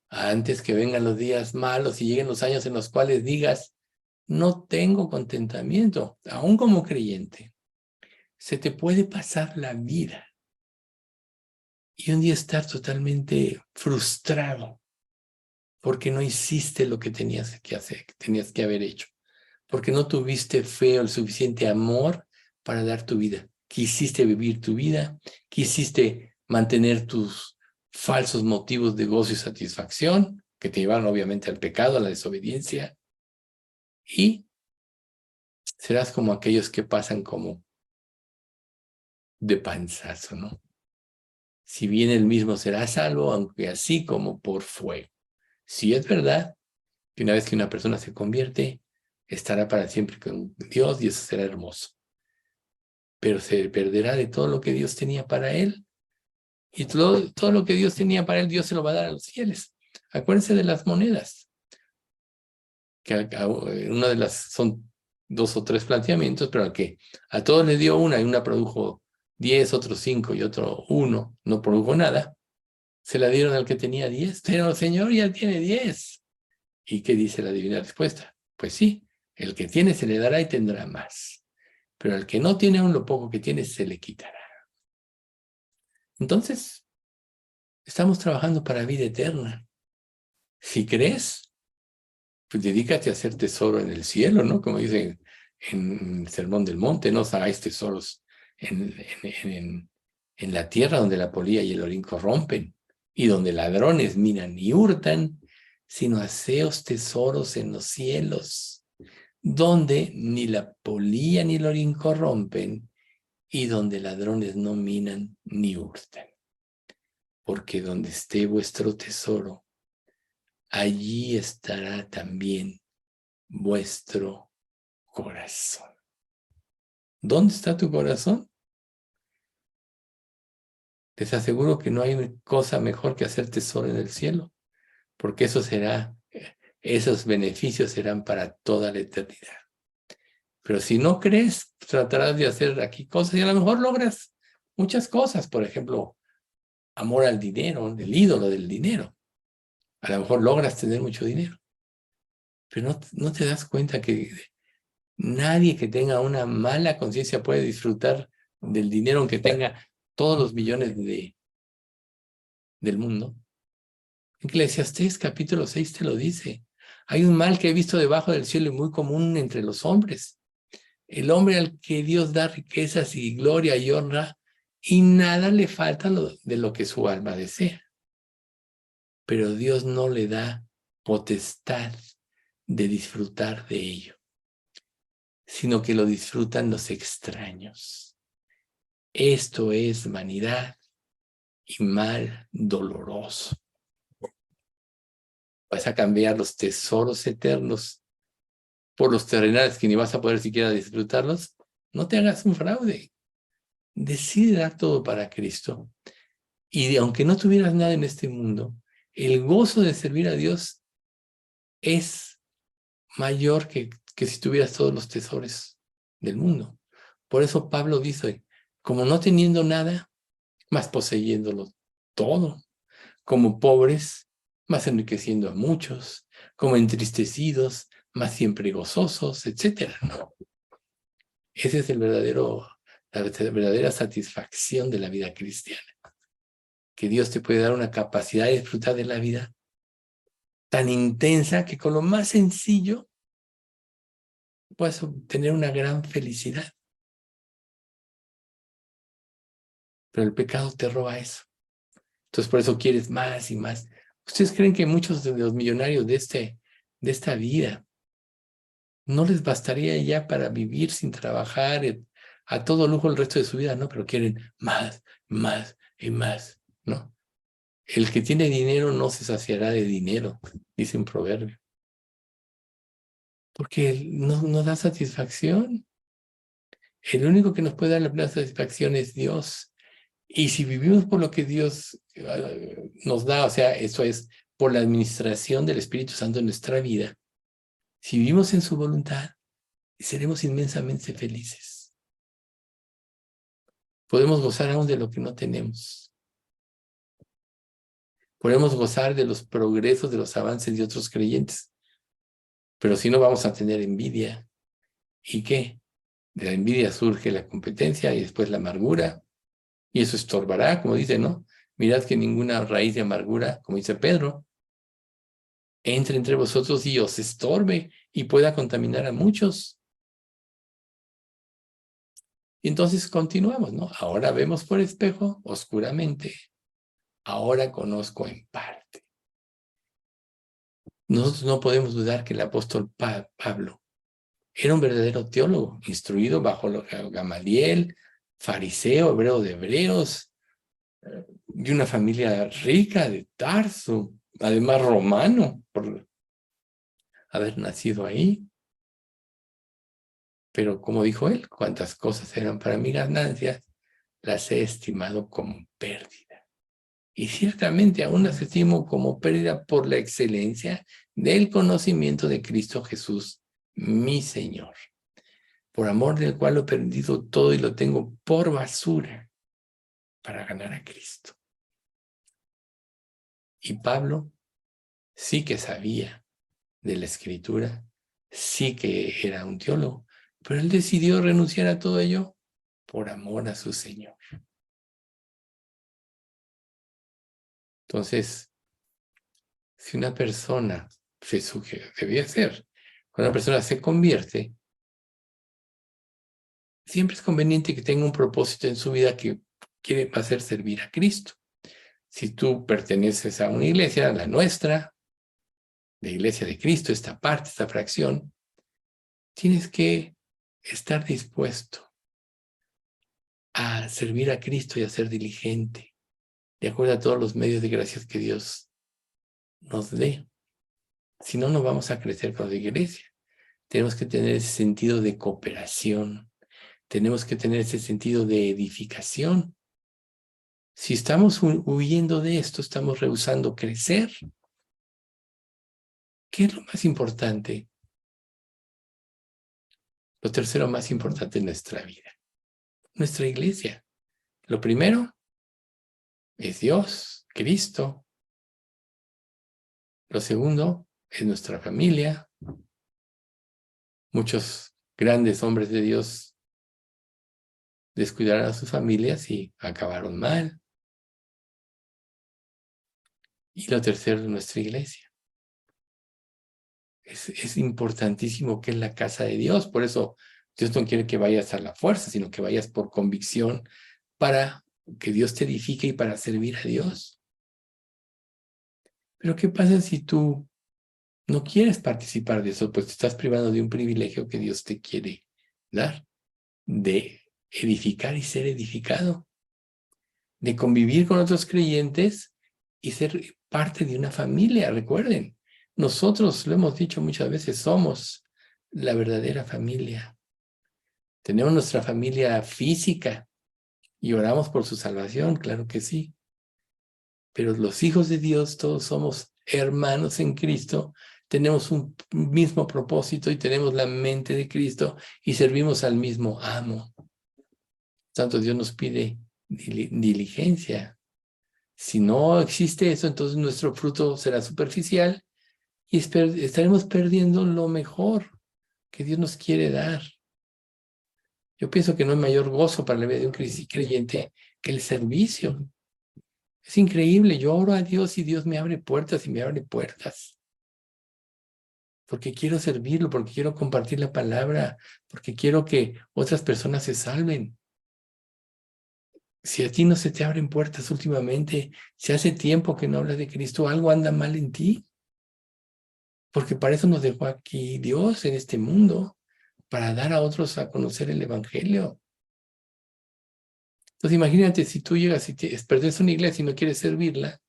antes que vengan los días malos y lleguen los años en los cuales digas, no tengo contentamiento, aún como creyente. Se te puede pasar la vida y un día estar totalmente frustrado porque no hiciste lo que tenías que hacer, que tenías que haber hecho, porque no tuviste fe o el suficiente amor para dar tu vida. Quisiste vivir tu vida, quisiste mantener tus falsos motivos de gozo y satisfacción, que te llevaron obviamente al pecado, a la desobediencia, y serás como aquellos que pasan como de panzazo, ¿no? Si bien él mismo será salvo, aunque así como por fuego. Sí es verdad que una vez que una persona se convierte, estará para siempre con Dios y eso será hermoso. Pero se perderá de todo lo que Dios tenía para él. Y todo lo que Dios tenía para él, Dios se lo va a dar a los fieles. Acuérdense de las monedas, que una de las son 2 o 3 planteamientos, pero que a todos les dio una y una produjo 10, otro 5 y otro 1, no produjo nada. Se la dieron al que tenía 10, pero el Señor ya tiene 10. ¿Y qué dice la divina respuesta? Pues sí, el que tiene se le dará y tendrá más. Pero al que no tiene aún lo poco que tiene se le quitará. Entonces, estamos trabajando para vida eterna. Si crees, pues dedícate a hacer tesoro en el cielo, ¿no? Como dice en el Sermón del Monte, no os hagáis tesoros en la tierra donde la polilla y el orín corrompen y donde ladrones minan y hurtan, sino haceos tesoros en los cielos, donde ni la polilla ni el orín corrompen y donde ladrones no minan ni hurtan. Porque donde esté vuestro tesoro, allí estará también vuestro corazón. ¿Dónde está tu corazón? Les aseguro que no hay cosa mejor que hacer tesoro en el cielo, porque esos beneficios serán para toda la eternidad. Pero si no crees, tratarás de hacer aquí cosas y a lo mejor logras muchas cosas. Por ejemplo, amor al dinero, el ídolo del dinero. A lo mejor logras tener mucho dinero. Pero no te das cuenta que nadie que tenga una mala conciencia puede disfrutar del dinero aunque tenga todos los millones del mundo. Eclesiastés capítulo 6 te lo dice. Hay un mal que he visto debajo del cielo y muy común entre los hombres. El hombre al que Dios da riquezas y gloria y honra y nada le falta de lo que su alma desea. Pero Dios no le da potestad de disfrutar de ello, sino que lo disfrutan los extraños. Esto es vanidad y mal doloroso. Vas a cambiar los tesoros eternos por los terrenales que ni vas a poder siquiera disfrutarlos. No te hagas un fraude. Decide dar todo para Cristo. Y aunque no tuvieras nada en este mundo, el gozo de servir a Dios es mayor que si tuvieras todos los tesoros del mundo. Por eso Pablo dice, como no teniendo nada, más poseyéndolo todo, como pobres, más enriqueciendo a muchos, como entristecidos, más siempre gozosos, etc. ¿No? Esa es la verdadera satisfacción de la vida cristiana. Que Dios te puede dar una capacidad de disfrutar de la vida tan intensa que con lo más sencillo puedes obtener una gran felicidad. Pero el pecado te roba eso. Entonces por eso quieres más y más. ¿Ustedes creen que muchos de los millonarios de esta vida no les bastaría ya para vivir sin trabajar a todo lujo el resto de su vida? No, pero quieren más, más y más, ¿no? El que tiene dinero no se saciará de dinero, dice un proverbio. Porque no da satisfacción. El único que nos puede dar la plena satisfacción es Dios. Y si vivimos por lo que Dios nos da, o sea, eso es por la administración del Espíritu Santo en nuestra vida, si vivimos en su voluntad, seremos inmensamente felices. Podemos gozar aún de lo que no tenemos. Podemos gozar de los progresos, de los avances de otros creyentes. Pero si no, vamos a tener envidia. ¿Y qué? De la envidia surge la competencia y después la amargura. Y eso estorbará, como dice, ¿no? Mirad que ninguna raíz de amargura, como dice Pedro, entre entre vosotros y os estorbe y pueda contaminar a muchos. Y entonces continuamos, ¿no? Ahora vemos por espejo, oscuramente. Ahora conozco en parte. Nosotros no podemos dudar que el apóstol Pablo Era un verdadero teólogo, instruido bajo Gamaliel, fariseo, hebreo de hebreos, de una familia rica de Tarso, además romano, por haber nacido ahí. Pero como dijo él, cuantas cosas eran para mí ganancias, las he estimado como pérdida. Y ciertamente aún las estimo como pérdida por la excelencia del conocimiento de Cristo Jesús, mi Señor, por amor del cual lo he perdido todo y lo tengo por basura para ganar a Cristo. Y Pablo sí que sabía de la Escritura, sí que era un teólogo, pero él decidió renunciar a todo ello por amor a su Señor. Entonces, si una persona debía ser, cuando una persona se convierte, siempre es conveniente que tenga un propósito en su vida que quiere hacer servir a Cristo. Si tú perteneces a una iglesia, la nuestra, la Iglesia de Cristo, esta parte, esta fracción, tienes que estar dispuesto a servir a Cristo y a ser diligente, de acuerdo a todos los medios de gracias que Dios nos dé. Si no, no vamos a crecer con la iglesia. Tenemos que tener ese sentido de cooperación. Tenemos que tener ese sentido de edificación. Si estamos huyendo de esto, estamos rehusando crecer. ¿Qué es lo más importante? Lo tercero más importante en nuestra vida. Nuestra iglesia. Lo primero es Dios, Cristo. Lo segundo es nuestra familia. Muchos grandes hombres de Dios descuidaron a sus familias y acabaron mal. Y lo tercero es nuestra iglesia. Es importantísimo que es la casa de Dios. Por eso Dios no quiere que vayas a la fuerza, sino que vayas por convicción para que Dios te edifique y para servir a Dios. Pero ¿qué pasa si tú no quieres participar de eso? Pues te estás privando de un privilegio que Dios te quiere dar, de edificar y ser edificado, de convivir con otros creyentes y ser parte de una familia. Recuerden, nosotros, lo hemos dicho muchas veces, somos la verdadera familia. Tenemos nuestra familia física y oramos por su salvación, claro que sí. Pero los hijos de Dios, todos somos hermanos en Cristo, tenemos un mismo propósito y tenemos la mente de Cristo y servimos al mismo amo. Tanto Dios nos pide diligencia. Si no existe eso, entonces nuestro fruto será superficial y estaremos perdiendo lo mejor que Dios nos quiere dar. Yo pienso que no hay mayor gozo para la vida de un creyente que el servicio. Es increíble, yo oro a Dios y Dios me abre puertas y me abre puertas. Porque quiero servirlo, porque quiero compartir la palabra, porque quiero que otras personas se salven. Si a ti no se te abren puertas últimamente, si hace tiempo que no hablas de Cristo, algo anda mal en ti. Porque para eso nos dejó aquí Dios en este mundo, para dar a otros a conocer el Evangelio. Entonces imagínate si tú llegas y perteneces a una iglesia y no quieres servirla,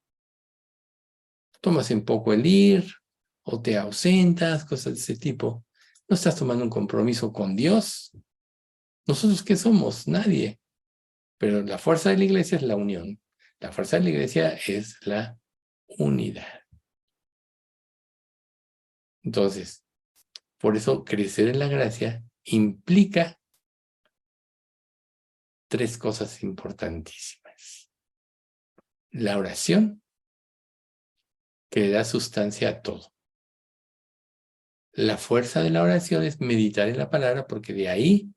tomas en poco el ir o te ausentas, cosas de ese tipo. No estás tomando un compromiso con Dios. ¿Nosotros qué somos? Nadie. Pero la fuerza de la iglesia es la unión. La fuerza de la iglesia es la unidad. Entonces, por eso crecer en la gracia implica tres cosas importantísimas. La oración, que le da sustancia a todo. La fuerza de la oración es meditar en la palabra, porque de ahí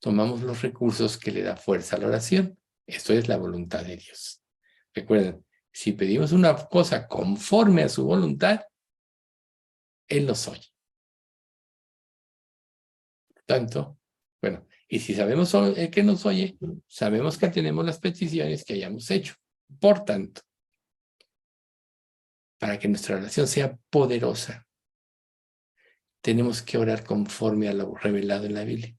tomamos los recursos que le da fuerza a la oración. Esto es la voluntad de Dios. Recuerden, si pedimos una cosa conforme a su voluntad, Él nos oye. Tanto, bueno, y si sabemos que nos oye, sabemos que tenemos las peticiones que hayamos hecho. Por tanto, para que nuestra oración sea poderosa, tenemos que orar conforme a lo revelado en la Biblia.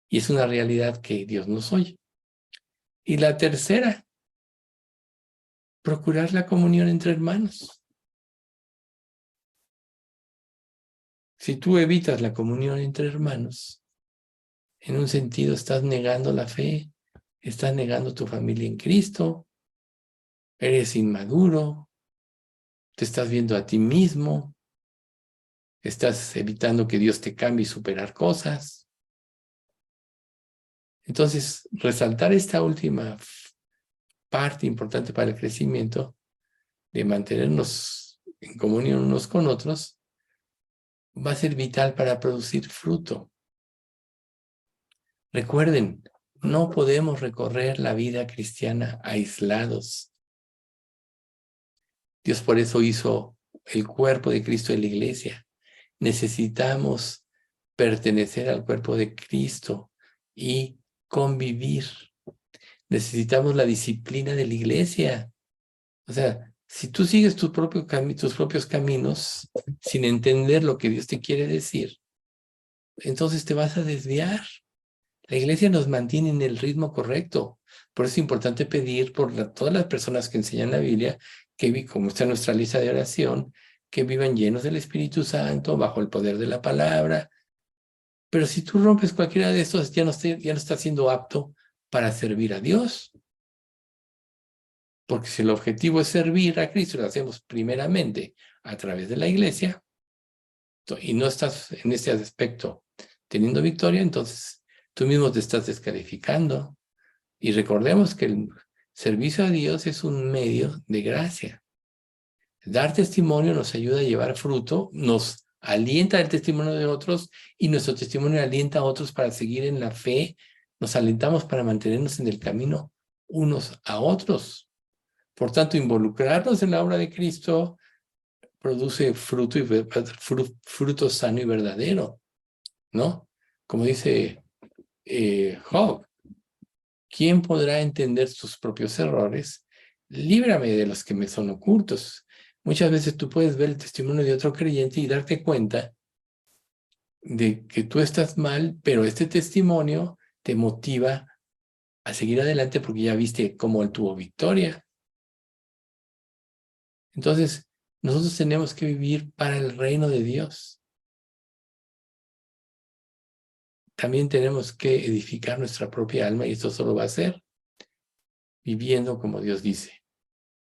Y es una realidad que Dios nos oye. Y la tercera, procurar la comunión entre hermanos. Si tú evitas la comunión entre hermanos, en un sentido estás negando la fe, estás negando tu familia en Cristo, eres inmaduro, te estás viendo a ti mismo, estás evitando que Dios te cambie y superar cosas. Entonces, resaltar esta última parte importante para el crecimiento, de mantenernos en comunión unos con otros, va a ser vital para producir fruto. Recuerden, no podemos recorrer la vida cristiana aislados. Dios por eso hizo el cuerpo de Cristo en la iglesia. Necesitamos pertenecer al cuerpo de Cristo y convivir. Necesitamos la disciplina de la iglesia. O sea, si tú sigues tus propios caminos sin entender lo que Dios te quiere decir, entonces te vas a desviar. La iglesia nos mantiene en el ritmo correcto. Por eso es importante pedir por todas las personas que enseñan la Biblia, que como está en nuestra lista de oración, que vivan llenos del Espíritu Santo, bajo el poder de la palabra. Pero si tú rompes cualquiera de estos, ya no estás siendo apto para servir a Dios. Porque si el objetivo es servir a Cristo, lo hacemos primeramente a través de la iglesia, y no estás en ese aspecto teniendo victoria, entonces tú mismo te estás descalificando. Y recordemos que el servicio a Dios es un medio de gracia. Dar testimonio nos ayuda a llevar fruto, nos alienta el testimonio de otros y nuestro testimonio alienta a otros para seguir en la fe. Nos alentamos para mantenernos en el camino unos a otros. Por tanto, involucrarnos en la obra de Cristo produce fruto sano y verdadero, ¿no? Como dice Job, ¿quién podrá entender sus propios errores? Líbrame de los que me son ocultos. Muchas veces tú puedes ver el testimonio de otro creyente y darte cuenta de que tú estás mal, pero este testimonio te motiva a seguir adelante porque ya viste cómo él tuvo victoria. Entonces, nosotros tenemos que vivir para el reino de Dios. También tenemos que edificar nuestra propia alma y esto solo va a ser viviendo como Dios dice.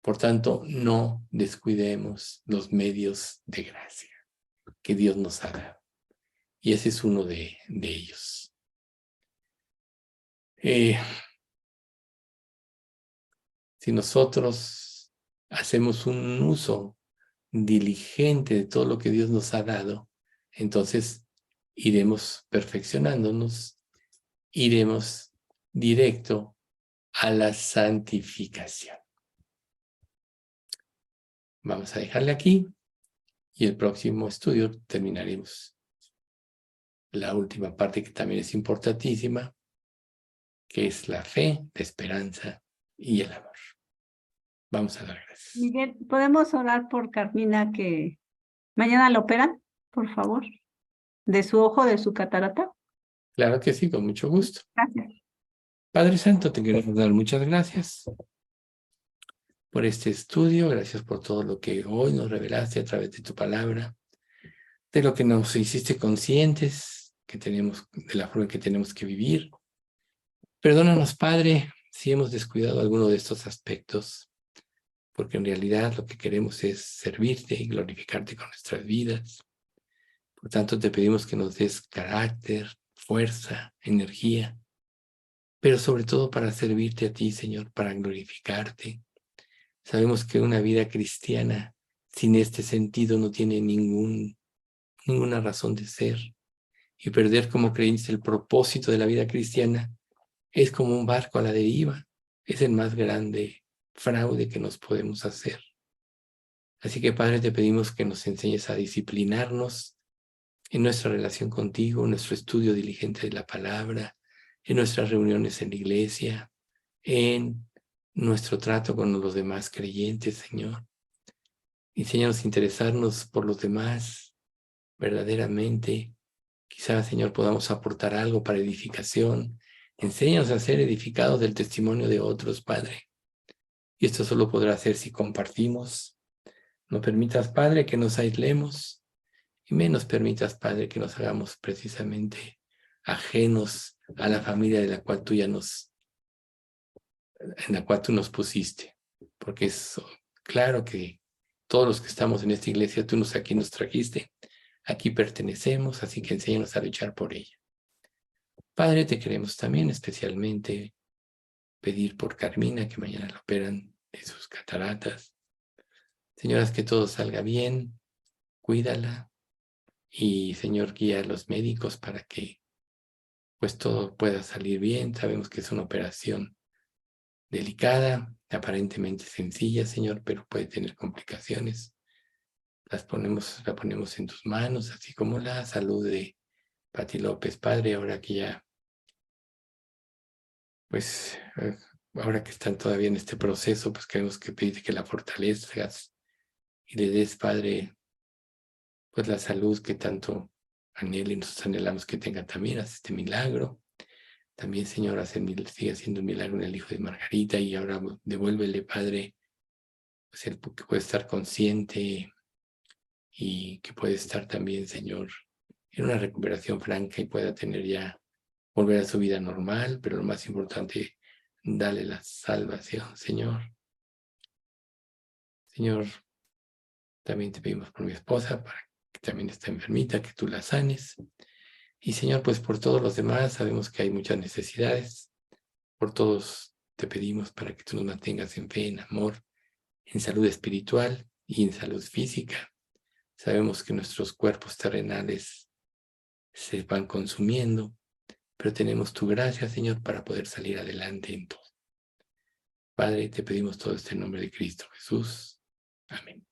Por tanto, no descuidemos los medios de gracia que Dios nos ha dado. Y ese es uno de ellos. Si nosotros hacemos un uso diligente de todo lo que Dios nos ha dado, entonces iremos perfeccionándonos, iremos directo a la santificación. Vamos a dejarle aquí y el próximo estudio terminaremos la última parte que también es importantísima, que es la fe, la esperanza y el amor. Vamos a dar gracias. Miguel, ¿podemos orar por Carmina que mañana la operan, por favor? De su ojo, de su catarata. Claro que sí, con mucho gusto. Gracias. Padre Santo, te queremos dar muchas gracias por este estudio, gracias por todo lo que hoy nos revelaste a través de tu palabra, de lo que nos hiciste conscientes que tenemos, de la forma en que tenemos que vivir. Perdónanos, Padre, si hemos descuidado alguno de estos aspectos, porque en realidad lo que queremos es servirte y glorificarte con nuestras vidas. Por tanto, te pedimos que nos des carácter, fuerza, energía, pero sobre todo para servirte a ti, Señor, para glorificarte. Sabemos que una vida cristiana sin este sentido no tiene ninguna razón de ser. Y perder como creyentes el propósito de la vida cristiana es como un barco a la deriva. Es el más grande fraude que nos podemos hacer. Así que, Padre, te pedimos que nos enseñes a disciplinarnos en nuestra relación contigo, en nuestro estudio diligente de la palabra, en nuestras reuniones en la iglesia, en nuestro trato con los demás creyentes, Señor. Enséñanos a interesarnos por los demás, verdaderamente, quizás, Señor, podamos aportar algo para edificación. Enséñanos a ser edificados del testimonio de otros, Padre. Y esto solo podrá hacer si compartimos. No permitas, Padre, que nos aislemos. Y menos permitas, Padre, que nos hagamos precisamente ajenos a la familia en la cual tú nos pusiste. Porque es claro que todos los que estamos en esta iglesia, aquí nos trajiste. Aquí pertenecemos, así que enséñanos a luchar por ella. Padre, te queremos también especialmente pedir por Carmina, que mañana la operan de sus cataratas. Señoras, que todo salga bien, cuídala. Y, Señor, guía a los médicos para que pues todo pueda salir bien. Sabemos que es una operación delicada, aparentemente sencilla, Señor, pero puede tener complicaciones. La ponemos en tus manos, así como la salud de Pati López, Padre, ahora que ya, pues, ahora que están todavía en este proceso, pues queremos que pedirte que la fortalezcas y le des, Padre, pues la salud que tanto anhela y nosotros anhelamos que tenga también. Haz este milagro. También, Señor, sigue haciendo un milagro en el hijo de Margarita y ahora devuélvele, Padre, pues el que puede estar consciente y que puede estar también, Señor, en una recuperación franca y pueda volver a su vida normal, pero lo más importante, dale la salvación, Señor. Señor, también te pedimos por mi esposa, para que también está enfermita, que tú la sanes. Y, Señor, pues por todos los demás, sabemos que hay muchas necesidades. Por todos te pedimos para que tú nos mantengas en fe, en amor, en salud espiritual y en salud física. Sabemos que nuestros cuerpos terrenales se van consumiendo, pero tenemos tu gracia, Señor, para poder salir adelante en todo. Padre, te pedimos todo esto en nombre de Cristo Jesús. Amén.